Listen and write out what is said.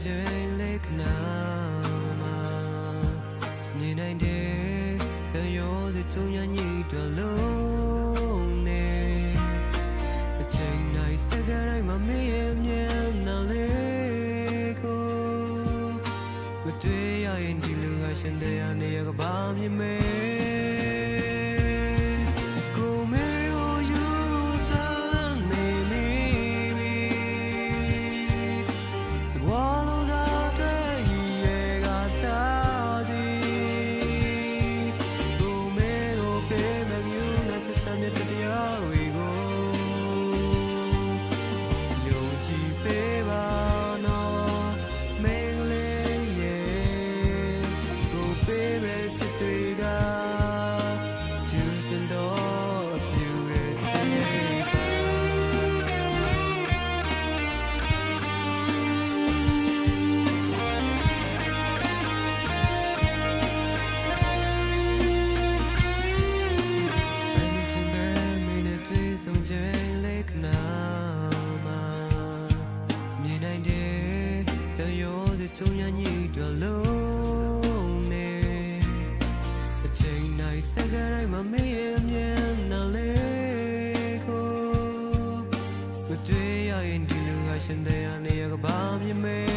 ချိန်လေးခဏမှာနေနိုင်တယ်တရောစချုံညာညိတော်လုံးနေအချိန်တိုင်းစကားတိုင်းမှာမင်းရဲ့မျက်နှာလေးကိုမတွေ့ရရင်ဒီလူကရှင်တဲ့နေရကဘာမြင်မဲချုံညာညိတော်လုံးနေအချိန်တိုင်းစကားတိုင်းမှာမင်းရဲ့မျက်နှာလေးကိုမတွေ့ရရင်ဒီလူကရှင်တဲ့နေရကဘာမြင်မဲ